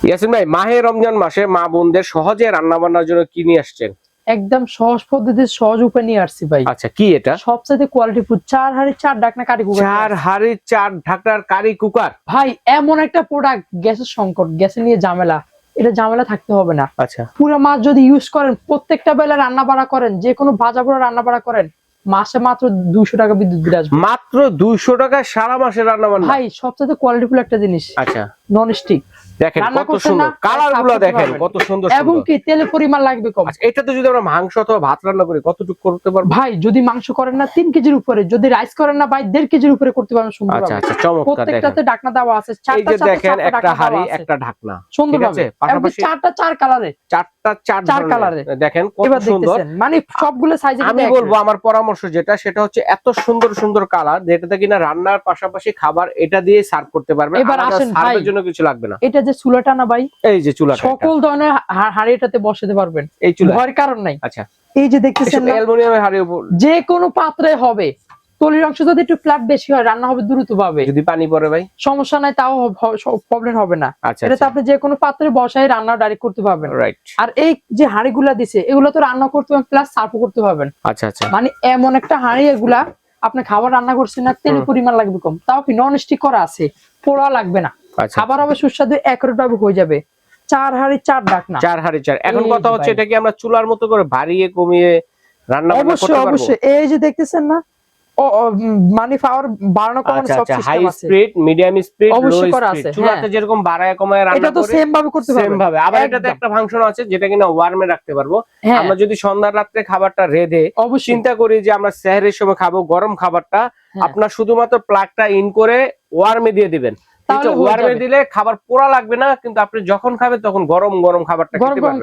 ইয়াসিন ভাই, মাহে রমজান মাসে মা বোনদের সহজে রান্না বান্নার জন্য কি নিয়ে আসছেন? একদম সহজ পদ্ধতির সহজ উপায় নিয়ে আসছি ভাই। আচ্ছা, কি এটা? সবচেয়ে কোয়ালিটি ফুড 4 হাঁড়ি 4 ঢাকনা কারি কুকার। 4 হাঁড়ি 4 ঢাকনার কারি কুকার। ভাই এমন একটা প্রোডাক্ট, গ্যাসের সংকট, গ্যাসে নিয়ে ঝামেলা, এটা ঝামেলা থাকতে হবে না। আচ্ছা, পুরো মাস যদি ইউজ করেন, প্রত্যেকটা বেলা রান্না বাড়া করেন, যে কোনো ভাজা পোড়া রান্না বাড়া করেন, মাসে মাত্র 200 টাকা বিদ্যুৎ বিল আসবে। মাত্র 200 টাকা সারা মাসে রান্না বান্না। ভাই সবচেয়ে কোয়ালিটিফুল একটা জিনিস। আচ্ছা, নন স্টিক। দেখেন কত সুন্দর কালারগুলো, দেখেন কত সুন্দর এবং কি তেলের পরিমাণ লাগবে কম। আচ্ছা, এটাতে যদি আমরা মাংস অথবা ভাত রান্না করি কতটুকু করতে পারবো? ভাই যদি মাংস করেন না 3 কেজির উপরে, যদি রাইস করেন না ভাই 1.5 কেজির উপরে করতে পারবেন সুন্দর। আচ্ছা আচ্ছা, চমৎকার। প্রত্যেকটাতে ঢাকনা দেওয়া আছে। এই যে দেখেন, একটা হাঁড়ি একটা ঢাকনা সুন্দর আছে, পাশাপাশি 4টা 4 কালারে, 4টা 4 কালারে দেখেন কত সুন্দর। মানে সবগুলো সাইজে। আমি বলবো আমার পরামর্শ যেটা, সেটা হচ্ছে এত সুন্দর সুন্দর কালার, যেটাতে কিনা রান্নার পাশাপাশি খাবার এটা দিয়ে সার্ভ করতে পারবেন। এবার আসেন ভাই, সার্ভের জন্য কিছু লাগবে না। এটা যে চুলাটা না ভাই, এই যে চুলা, সকল ধরনের হাঁড়ি এটাতে বসাতে পারবেন, এই চুলা ভয়ের কারণ নাই। আচ্ছা, এই যে দেখতেছেন না, অ্যালুমিনিয়ামের হাঁড়ি, যে কোনো পাত্রে হবে। তলির অংশ যদি একটু ফ্ল্যাট বেশি হয়, রান্না হবে দ্রুত ভাবে। যদি পানি পড়ে ভাই সমস্যা নাই, তাও প্রবলেম হবে না। আচ্ছা, এটাতে আপনি যে কোনো পাত্রে বসায় রান্না ডাইরেক্ট করতে পারবেন। রাইট। আর এই যে হাঁড়িগুলা দিছে, এগুলো তো রান্না করতে পারবেন প্লাস সার্ভও করতে পারবেন। আচ্ছা আচ্ছা, মানে এমন একটা হাঁড়ি, এগুলা আপনি খাবার রান্না করছেন না, তেলের পরিমাণ লাগবে কম, তাও কি নন স্টিক করা আছে, পোড়া লাগবে না, খাবার হবে সুস্বাদু, একুরেট ভাবে হয়ে যাবে। 4 হাঁড়ি 4 ঢাকনা, 4 হাঁড়ি 4। এখন কথা হচ্ছে, এটা কি আমরা চুলার মতো করে বাড়িয়ে কমিয়ে রান্না করতে পারবো? অবশ্যই অবশ্যই। এই যে দেখতেছেন না, মানে পাওয়ার বাড়ানো কমানো সব সিস্টেম আছে। হাই স্পিড, মিডিয়াম স্পিড, লো অবশ্যই করা আছে। স্পিড। চুলাতে যেরকম বাড়ায় কমায় রান্না এটা তো করে সেম ভাবে করতে পারবেন। সেম ভাবে। আবার এটাতে একটা ফাংশন আছে যেটা কিনা ওয়ার্মে রাখতে পারবো। হ্যাঁ। আমরা যদি সন্ধ্যার রাতে খাবারটা রেঁধে অবশ্যই চিন্তা করি যে আমরা সেহরির সময় খাবো গরম খাবারটা, আপনার শুধুমাত্র প্লাগটা ইন করে ওয়ার্মে দিয়ে দিবেন। তাহলে ওয়ার্মে দিলে খাবার পোড়া লাগবে না, কিন্তু আপনি যখন খাবেন তখন গরম গরম খাবারটা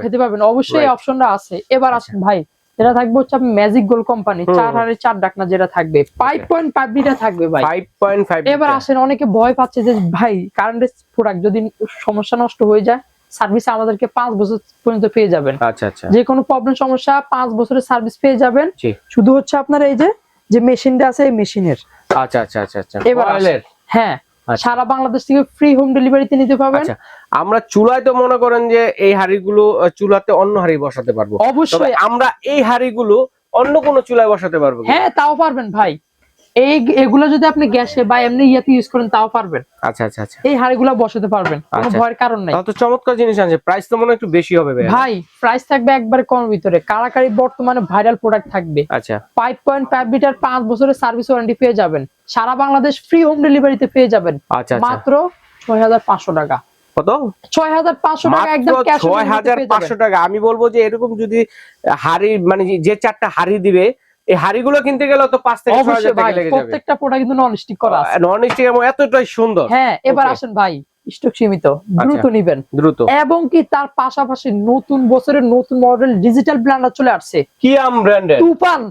খেতে পারবেন। অবশ্যই অপশনটা আছে। এবার আসেন ভাই, যেটা থাকবে হচ্ছে ম্যাজিক গোল্ড কোম্পানি 4 হাঁড়ি 4 ঢাকনা, যেটা থাকবে 5.5 লিটার থাকবে ভাই। 5.5। এবার আসেন, অনেকে ভয় পাচ্ছে যে ভাই কারেন্টের প্রোডাক্ট যদি সমস্যা নষ্ট হয়ে যায়, সার্ভিস আমাদেরকে 5 বছর পর্যন্ত পেয়ে যাবেন। আচ্ছা আচ্ছা, যে কোনো প্রবলেম সমস্যা 5 বছরের সার্ভিস পেয়ে যাবেন। শুধু হচ্ছে আপনার এই যে মেশিনটা আছে, এই মেশিনের। আচ্ছা আচ্ছা আচ্ছা আচ্ছা, এবার হ্যাঁ, সারা বাংলাদেশ থেকে ফ্রি হোম ডেলিভারিতে নিতে পারবেন। আচ্ছা, আমরা চুলায় তো মনে করেন যে এই হাঁড়িগুলো চুলাতে অন্য হাঁড়ি বসাতে পারবো। অবশ্যই আমরা এই হাঁড়িগুলো অন্য কোনো চুলায় বসাতে পারবো? হ্যাঁ, তাও পারবেন ভাই। এগুলো যদি আপনি গ্যাসে বা এমনি ইয়াতে ইউজ করেন তাও পারবেন। আচ্ছা আচ্ছা আচ্ছা, এই হাঁড়িগুলো বসাতে পারবেন, কোনো ভয়ের কারণ নাই। তাহলে তো চমৎকার জিনিস আছে। প্রাইস তো মনে হয় একটু বেশি হবে ভাই। প্রাইস থাকবে একবারে কম ভিতরে, কারাকারি বর্তমানে ভাইরাল প্রোডাক্ট থাকবে। আচ্ছা, 5.5 লিটার 5 বছরের সার্ভিস ওয়ারেন্টি পেয়ে যাবেন, সারা বাংলাদেশ ফ্রি হোম ডেলিভারিতে পেয়ে যাবেন। আচ্ছা, মাত্র 6500 টাকা। কত? 6500 টাকা, একদম ক্যাশ। 6500 টাকা। আমি বলবো যে এরকম যদি হাঁড়ি, মানে যে 4টা হাঁড়ি দিবে, এই হাঁড়িগুলো কিনতে গেলে তো 5 থেকে 6000 টাকা লেগে যাবে। প্রত্যেকটা প্রোডাক্ট কিন্তু নন স্টিক করা আছে। নন স্টিক এবং এতটাই সুন্দর। হ্যাঁ। এবার আসেন ভাই, স্টক সীমিত, দ্রুত নিবেন দ্রুত। এবং কি তার পাশাপাশি নতুন বছরের নতুন মডেল ডিজিটাল ব্লেন্ডার চলে আসছে, কিয়াম ব্র্যান্ডের তুফান।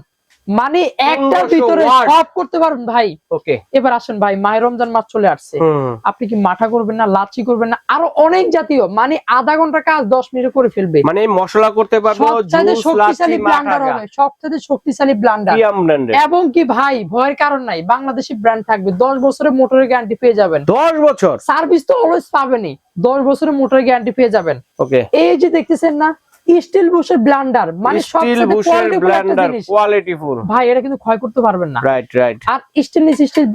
মানে একটার ভিতরে সব করতে পারবেন ভাই। ওকে। এবার আসেন ভাই, মাহে রমজান মাস চলে আসছে, আপনি কি মাঠা করবেন না, লাচি করবেন না, আরো অনেক জাতীয়, মানে আধা ঘন্টা কাজ 10 মিনিটে করে ফেলবে। মানে মশলা করতে পারবো, শক্তিশালী ব্লেন্ডার হবে, সবচেয়ে শক্তিশালী ব্লেন্ডার। কিয়াম ব্র্যান্ডের। এবং কি ভাই, ভয়ের কারণ নাই, বাংলাদেশি ব্র্যান্ড থাকবে, 10 বছরের মোটরের গ্যারান্টি পেয়ে যাবেন। 10 বছর সার্ভিস তো অলওয়েজ পাবেনই, 10 বছরের মোটরের গ্যারান্টি পেয়ে যাবেন। ওকে। এই যে দেখতেছেন না, স্টিল বুশের ব্লেন্ডার, মানে সবচেয়ে কোয়ালিটিফুল ভাই, এটা কিন্তু ক্ষয় করতে পারবেন না। Right right. আর স্টেনলেস স্টিল,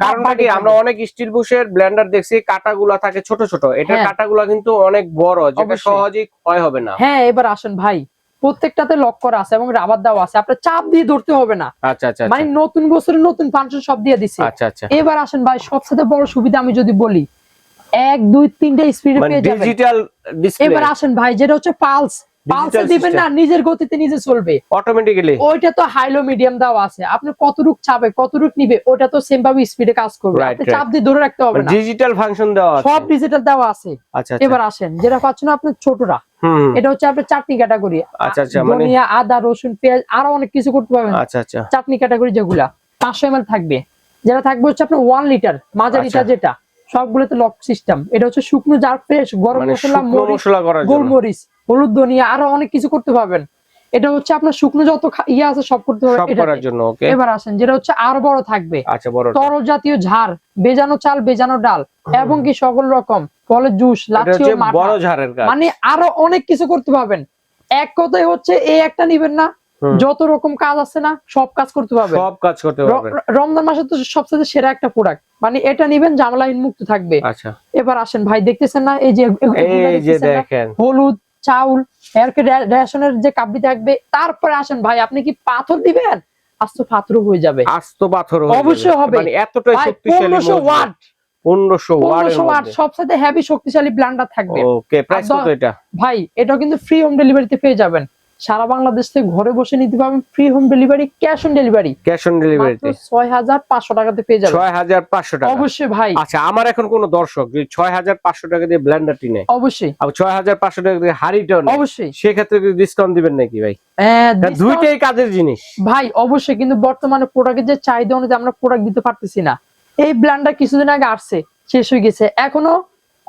কারণটা কি, আমরা অনেক স্টিল বুশের ব্লেন্ডার দেখছি কাটাগুলা থাকে ছোট ছোট, এটা কাটাগুলা কিন্তু অনেক বড়, যেটা সহজেই ক্ষয় হবে না। হ্যাঁ। এবার আসেন ভাই, প্রত্যেকটাতে লক করা আছে এবং রাবার দেওয়া আছে, আপনার চাপ দিয়ে ধরতে হবে না। আচ্ছা আচ্ছা, মানে নতুন বছরের নতুন ফাংশন সব দিয়ে দিছে। আচ্ছা আচ্ছা। এবার আসেন ভাই, সবচেয়ে বড় সুবিধা আমি যদি বলি, 1 2 3টা স্পিডে পেয়ে যাবেন, ডিজিটাল ডিসপ্লে। এবার আসেন ভাই, যেটা হচ্ছে পালস দিবেন না, নিজের গতিতে নিজে চলবে অটোমেটিক্যালি। ওইটা তো হাই লো মিডিয়াম দেওয়া আছে, আপনি কতটুক চাপে কতটুক নিবে, ওটা তো সেম ভাবে স্পিডে কাজ করবে, আপনি চাপ দিয়ে ধরে রাখতে হবে না। ডিজিটাল ফাংশন দেওয়া আছে, সব ডিজিটাল দেওয়া আছে। আচ্ছা। এবার আসেন, যেটা পাচ্ছেন আপনার ছোটরা, এটা হচ্ছে আপনার চাটনি ক্যাটাগরি। আচ্ছা আচ্ছা, মানে ধনিয়া, আদা, রসুন, পেঁয়াজ, আরো অনেক কিছু করতে পারবেন। আচ্ছা আচ্ছা, চাটনি ক্যাটাগরি যেগুলা 500 ml থাকবে, যেটা থাকবে হচ্ছে আপনার 1 লিটার মাঝারিটা, যেটা সবগুলোতে লক সিস্টেম। এটা হচ্ছে শুকনো জার, ফ্রেশ গরম মশলা, গোলমরিচ, হলুদ, ধনিয়া, আরো অনেক কিছু করতে পারবেন। এটা হচ্ছে আপনার শুকনো যত ইয়ে আছে সব করতে হবে সব করার জন্য। ওকে, এবার আসেন যেটা হচ্ছে আরো বড় থাকবে। আচ্ছা, বড় তরল জাতীয় ঝাড়, বেজানো চাল, বেজানো ডাল এবং কি সকল রকম ফলের জুস, লাচ্ছি ও মাঠা, বড় ঝাড়ের কাজ, মানে আরো অনেক কিছু করতে পারবেন। এক কথায় হচ্ছে এই একটা নিবেন না, যত রকম কাজ আছে না সব কাজ করতে পারবেন, সব কাজ করতে পারবেন। রমজান মাসে তো সবচেয়ে সেরা একটা প্রোডাক্ট, মানে এটা নিবেন ঝামেলাহীন মুক্ত থাকবে। আচ্ছা, এবার আসেন ভাই, দেখতেছেন না এই যে দেখেন হলুদ চাউল এরকে রেশনের যে কাবলি থাকবে। তারপরে আসেন ভাই, আপনি কি পাথর দিবেন? আস্ত পাথরও হয়ে যাবে, আস্ত পাথর অবশ্যই হবে, মানে এতটাই শক্তিশালী। 1500 ওয়াট, 1500 ওয়াট সবচেয়ে হেভি শক্তিশালী ব্লেন্ডার থাকবে। ওকে, প্রাইস কত এটা ভাই? এটা কিন্তু ফ্রি হোম ডেলিভারিতে পেয়ে যাবেন, সারা বাংলাদেশ থেকে ঘরে বসে নিতে পারবেন, free home delivery, cash on delivery. Cash on ডেলিভারিতে 6500 টাকাতে পেয়ে যাবেন। 6500 টাকা অবশ্যই ভাই। আচ্ছা, আমার এখন কোন দর্শক যদি 6500 টাকা দিয়ে ব্লেন্ডারটি নেয়, অবশ্যই, আর 6500 টাকা দিয়ে হাড়িটা নেয়, অবশ্যই সেক্ষেত্রে কি ডিসকাউন্ট দিবেন নাকি ভাই? দুইটাই কাজের জিনিস ভাই, অবশ্যই। কিন্তু বর্তমানে প্রোডাক্টের যে চাহিদা অনুযায়ী আমরা প্রোডাক্ট দিতে পারতেছি না। এই ব্লেন্ডার কিছুদিন আগে আসছে, শেষ হয়ে গেছে, এখনো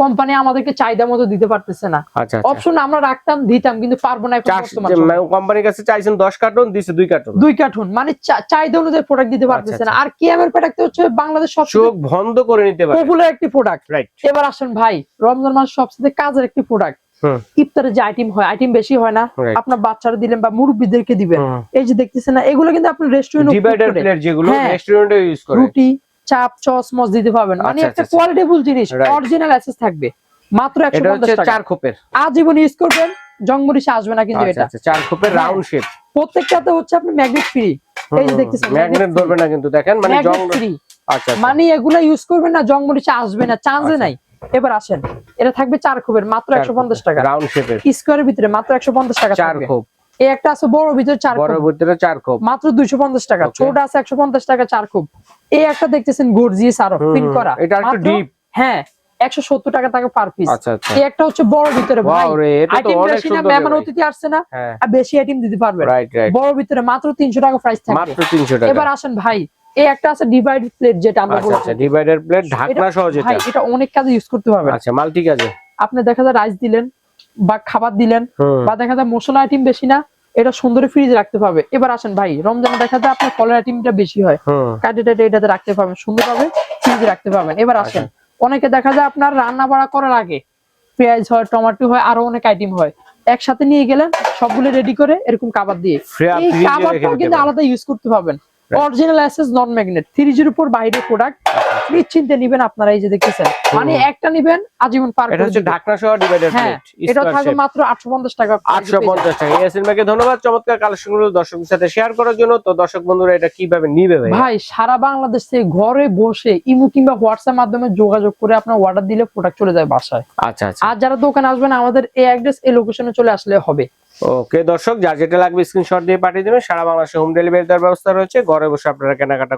কোম্পানি আমাদেরকে চাহিদা মতো দিতে পারতেছে না। আচ্ছা, অপশন আমরা রাখতাম, দিতাম, কিন্তু পারবো না এখন বর্তমানে। কোম্পানির কাছে চাইছেন 10 কার্টন, দিছে 2 কার্টন, 2 কার্টন, মানে চাহিদা অনুযায়ী প্রোডাক্ট দিতে পারতেছে না। আর কেএম এর প্রোডাক্ট হচ্ছে বাংলাদেশ সবচেয়ে চোখ বন্ধ করে নিতে পারে পপুলার একটি প্রোডাক্ট। রাইট। এবার আসেন ভাই, রমজান মাস সবচেয়ে কাজের একটি প্রোডাক্ট। ইফতারে যে আইটেম হয়, আইটেম বেশি হয় না, আপনার বাচ্চারা দিলেন বা মুরব্বিদেরকে দিবেন, এই যে দেখতেছেন না, এগুলো কিন্তু আপনি রেস্টুরেন্টে ডিভাইডার প্লেট যেগুলো রেস্টুরেন্টে ইউজ করে, রুটি, চাপ, চস দিতে পারবেন, মানে একটা কোয়ালিটিফুল জিনিস, অরিজিনাল অ্যাসেস থাকবে, মাত্র 150 টাকা। 4 খোপের, আজীবন ইউজ করবেন, জংমরিচে আসবে না কিন্তু এটা। 4 খোপের রাউন্ড শেপ, প্রত্যেকটাতে হচ্ছে আপনি ম্যাগনেট ফ্রি, এই যে দেখতেছেন ম্যাগনেট ধরবে না কিন্তু, দেখেন মানে জং ফ্রি। আচ্ছা, মানে এগুলা ইউজ করবেন না, জংমরিচে আসবে না, চান্সে নাই। এবার আসেন, এটা থাকবে 4 খোপের, মাত্র 150 টাকা, রাউন্ড শেপের, স্কয়ারের ভিতরে মাত্র 150 টাকা 4 খোপ। এই একটা আছে বড় ভিতরে 4 খোপ, বড় ভিতরে 4 খোপ, মাত্র 250 টাকা। ছোট আছে 150 টাকা 4 খোপ। এই একটা দেখতেছেন গর্জিয়াস আরো প্রিন্ট করা, এটা একটু ডিপ, হ্যাঁ 170 টাকা পার পিস। আচ্ছা, আচ্ছা। এই একটা হচ্ছে বড় ভিতরে, ভাই আইটেম অনেক বেশি না, সুন্দর, মেহমান অতিথি আসছে না, আর বেশি আইটেম দিতে পারবেন। রাইট রাইট, বড় ভিতরে মাত্র 300 টাকা প্রাইস থাকবে, মাত্র 300 টাকা। এবার আসেন ভাই, এই একটা আছে ডিভাইড প্লেট, যেটা আমরা বলছি, আচ্ছা, ডিভাইডার প্লেট, ঢাকনা সহ যেটা, ভাই এটা অনেক কাজে ইউজ করতে পারবেন। আচ্ছা, মাল্টি কাজে, আপনি দেখা যায় রাইস দিলেন বা খাবার দিলেন, বা দেখা যায় মশলা আইটেম বেশি না, এটা সুন্দর ফ্রিজে রাখতে পারবে। এবার আসেন ভাই, রমজানে দেখা যায় আপনার ফলের আইটেমটা বেশি হয়, কাটিটাতে এটাতে রাখতে পারবেন, সুন্দরভাবে ফ্রিজে রাখতে পারবেন। এবার আসেন, অনেকে দেখা যায় আপনার রান্না বাড়া করার আগে পেঁয়াজ হয়, টমেটো হয়, আরো অনেক আইটেম হয়, একসাথে নিয়ে গেলেন সবগুলো রেডি করে এরকম কাবার দিয়ে, এই কাবারটাও কিন্তু আলাদা ইউজ করতে পারবেন। অরিজিনাল অ্যাসেস নন ম্যাগনেট, 3G এর উপর বাইরের প্রোডাক্ট, নিশ্চিন্তে নিবেন আপনারা। এই যে দেখতেছেন, মানে একটা নিবেন আজীবন পার। এটা হচ্ছে ঢাকনা সহ ডিভাইডার প্লেট, এটা থাকবে মাত্র 850 টাকা। 850 টাকা। ইয়াসিন ভাইকে ধন্যবাদ চমৎকার কালেকশনগুলো দর্শকদের সাথে শেয়ার করার জন্য। তো দর্শক বন্ধুরা এটা কিভাবে নিবে ভাই? ভাই সারা বাংলাদেশ থেকে ঘরে বসে ইমো কিংবা হোয়াটসঅ্যাপ মাধ্যমে যোগাযোগ করে আপনার অর্ডার দিলে প্রোডাক্ট চলে যায় বাসায়। আচ্ছা আচ্ছা। আর যারা দোকানে আসবেন, আমাদের এই অ্যাড্রেস, এই লোকেশনে চলে আসলে হবে। ওকে দর্শক, যার যেটা লাগবে স্ক্রিনশট দিয়ে পাঠিয়ে দেবেন। সারা বাংলাদেশে হোম ডেলিভারি দেওয়ার ব্যবস্থা রয়েছে, ঘরে বসে আপনারা কেনাকাটা